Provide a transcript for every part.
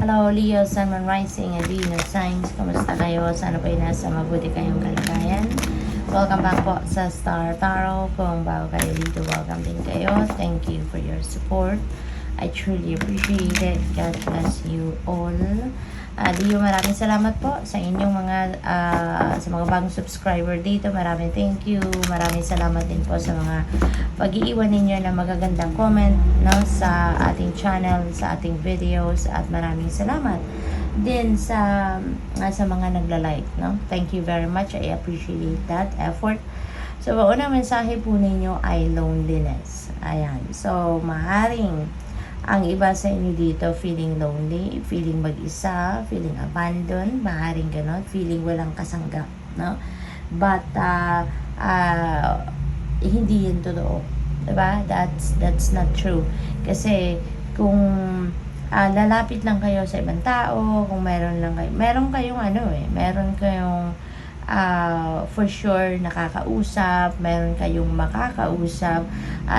Hello, Leo, Sun, Moon, Rising, and Venus signs. Kamusta kayo? Sana po nasa mabuti kayong kalagayan. Welcome back po sa Star Tarot. Kung bago kayo dito, welcome din kayo. Thank you for your support. I truly appreciate it. God bless you all. Leo, maraming salamat po sa inyong sa mga bagong subscriber dito. Maraming thank you. Maraming salamat din po sa mga pag-iiwan ninyo ng magagandang comment, no, sa ating channel, sa ating videos, at maraming salamat din sa mga nagla-like, no. Thank you very much. I appreciate that effort. So, unang mensahe po ninyo ay loneliness. Ayan. So, maaaring ang iba sa inyo dito feeling lonely, feeling mag-isa, feeling abandoned, maaaring ganon, feeling walang kasanggap, no? But hindi yun totoo, diba? That's not true. Kasi kung lalapit lang kayo sa ibang tao, kung meron kayong for sure nakakausap, meron kayong makakausap.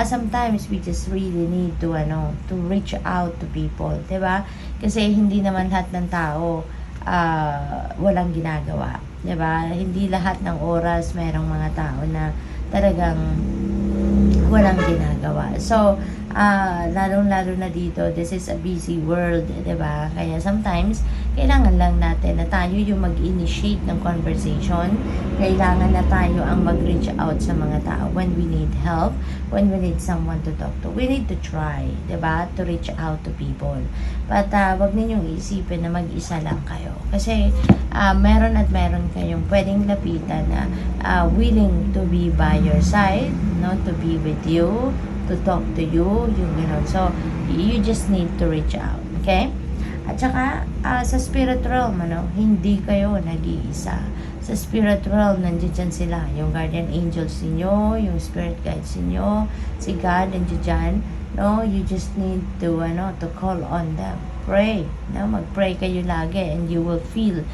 Sometimes we just really need to reach out to people, 'di ba? Kasi hindi naman lahat ng tao walang ginagawa, 'di ba? Hindi lahat ng oras merong mga tao na talagang walang ginagawa. So, lalong-lalo na dito, this is a busy world, 'di ba? Kaya sometimes kailangan lang natin na tayo yung mag-initiate ng conversation. Kailangan na tayo ang mag-reach out sa mga tao when we need help, when we need someone to talk to. We need to try, 'di ba? To reach out to people. But wag ninyong isipin na mag-isa lang kayo. Kasi meron kayong pwedeng lapitan na willing to be by your side, no, to be with you, to talk to you, yung gano'n. So, you just need to reach out, okay? At saka, sa spirit realm, hindi kayo nag-iisa. Sa spirit realm, nandiyan dyan sila. Yung guardian angels niyo, yung spirit guides niyo, si God, nandiyan dyan. No, you just need to call on them. Pray. No, mag-pray kayo lagi and you will feel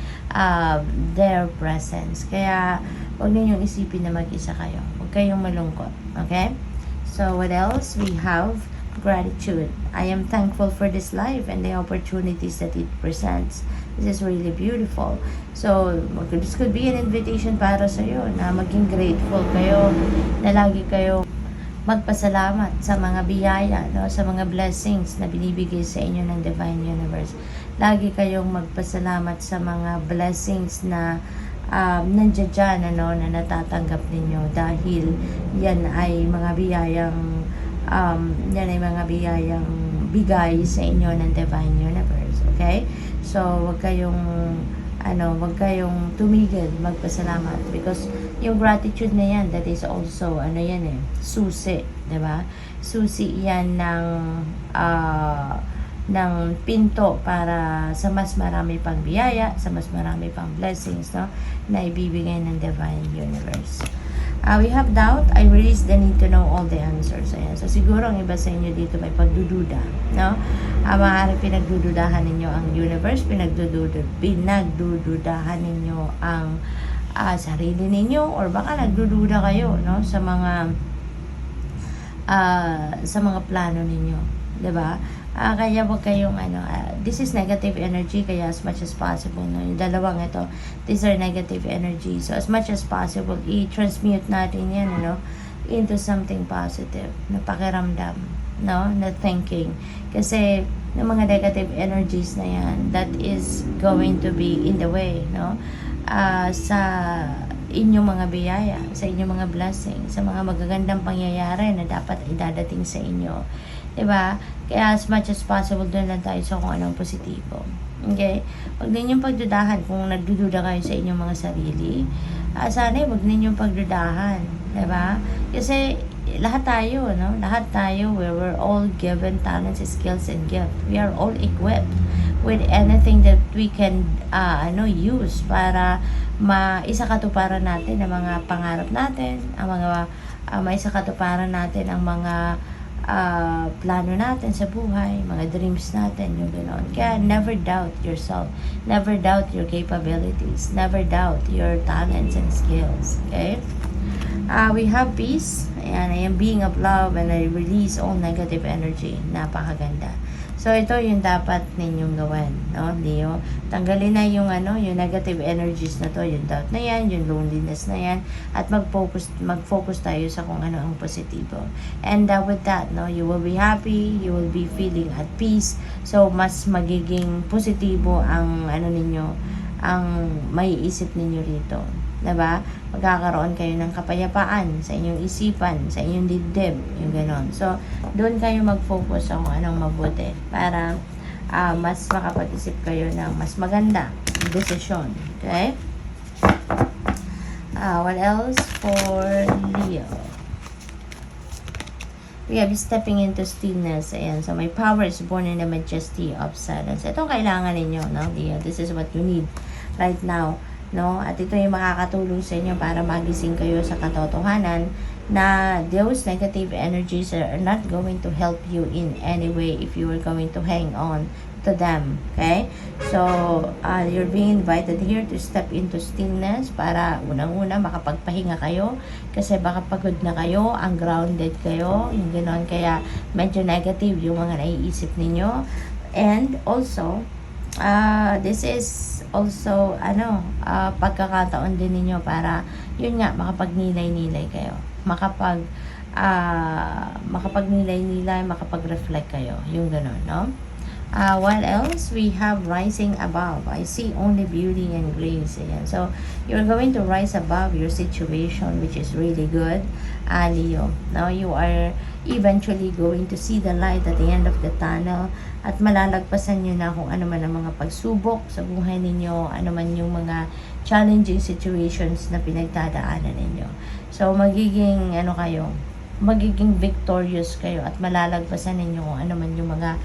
their presence. Kaya, huwag ninyong isipin na mag-isa kayo. Huwag kayong malungkot. Okay? So, what else? We have gratitude. I am thankful for this life and the opportunities that it presents. This is really beautiful. So, this could be an invitation para sa iyo na maging grateful kayo, na lagi kayo magpasalamat sa mga biyaya, no, sa mga blessings na binibigay sa inyo ng Divine Universe. Lagi kayong magpasalamat sa mga blessings na nandiyan dyan, na natatanggap ninyo dahil yan ay mga biyayang bigay sa inyo ng Divine Universe. Okay? So, wag kayong tumigil magpasalamat because yung gratitude na yan, that is also susi, 'di ba? Susi yan ng pinto para sa mas marami pang biyaya, sa mas marami pang blessings, no, na ibibigay ng Divine Universe. We have doubt. I release the need to know all the answers. Ayan. So, siguro ang iba sa inyo dito may pagdududa, no? Maaaring pinagdududahan ninyo ang universe, pinagdududahan ninyo ang sarili ninyo, or baka nagdududa kayo, no, sa mga plano ninyo, 'di ba? Kaya wag kayong this is negative energy, kaya as much as possible, no, yung dalawang ito, these are negative energy, so as much as possible i-transmute natin yan into something positive na pakiramdam, no, na thinking, kasi ng mga negative energies na yan, that is going to be in the way, no, sa inyong mga biyaya, sa inyong mga blessing, sa mga magagandang pangyayari na dapat idadating sa inyo, diba? Kaya as much as possible, doon lang tayo sa kung anong positibo. Okay? Huwag ninyong pagdudahan kung nagdududa kayo sa inyong mga sarili. Sana huwag ninyong pagdudahan, diba? Kasi lahat tayo, no? Lahat tayo, we're all given talents, skills, and gift. We are all equipped with anything that we can use para maisakatuparan natin ang mga pangarap natin, ang mga maisakatuparan natin ang mga plano natin sa buhay, mga dreams natin, yung gano'n. Kaya never doubt yourself, never doubt your capabilities, never doubt your talents and skills. Okay? We have peace, and I am being of love, and I release all negative energy. Napakaganda. So, ito yung dapat ninyong gawin, no, Leo. Tanggalin na yung yung negative energies na to, yung doubt na yan, yung loneliness na yan, at mag-focus tayo sa kung ano ang positibo. And with that, no, you will be happy, you will be feeling at peace. So, mas magiging positibo ang ninyo, ang may isip ninyo rito. Diba? Magkakaroon kayo ng kapayapaan sa inyong isipan, sa inyong dibdib, yung ganon. So, doon kayo mag-focus sa kung anong mabuti para mas makapag-isip kayo ng mas maganda desisyon. Okay? What else for Leo? We have stepping into stillness. Ayan. So, my power is born in the majesty of silence. Itong kailangan ninyo, no, Leo? This is what you need right now. No? At ito yung makakatulong sa inyo para magising kayo sa katotohanan na those negative energies are not going to help you in any way if you are going to hang on to them. Okay? So, you're being invited here to step into stillness para unang-una makapagpahinga kayo kasi baka pagod na kayo, ungrounded kayo, yung gano'n. Kaya medyo negative yung mga naiisip ninyo. And also, this is also pagkakataon din ninyo para yun nga makapagnilay-nilay kayo, makapagnilay-nilay, makapag-reflect kayo, yung gano'n, no? What else? We have rising above. I see only beauty and grace. Ayan. So, you're going to rise above your situation, which is really good, Leo. Now, you are eventually going to see the light at the end of the tunnel at malalagpasan nyo na kung ano man ang mga pagsubok sa buhay ninyo, ano man yung mga challenging situations na pinagdadaanan ninyo. So, magiging magiging victorious kayo at malalagpasan ninyo kung ano man yung mga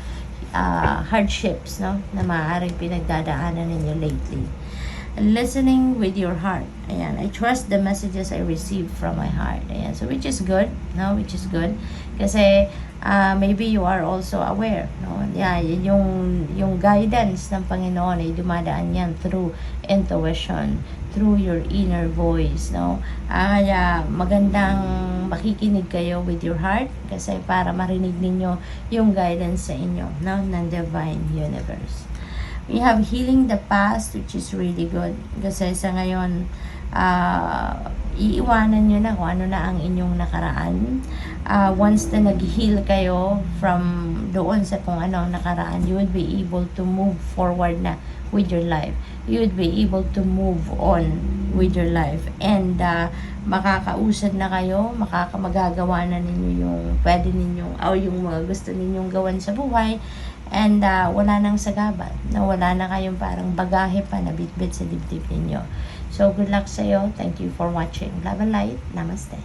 hardships, no, na maaaring pinagdadaanan ninyo lately. Listening with your heart. Ayan, I trust the messages I receive from my heart. Ayan, so which is good, no, which is good. Kasi maybe you are also aware, no? Yeah, yung guidance ng Panginoon ay dumadaan yan through intuition, through your inner voice, no? Kaya magandang makikinig kayo with your heart kasi para marinig ninyo yung guidance sa inyo, no, ng divine universe. We have healing the past, which is really good kasi sa ngayon iiwanan nyo na kung ano na ang inyong nakaraan. Once na nag-heal kayo from doon sa kung ano ang nakaraan, you would be able to move forward na with your life. You would be able to move on with your life. And makakausad na kayo, magagawa na ninyo yung pwede ninyong, o yung mga gusto ninyong gawan sa buhay. And wala nang sagabal, na wala na kayong parang bagahe pa na bitbit sa dibdib ninyo. So, good luck sa'yo. Thank you for watching. Love and light. Namaste.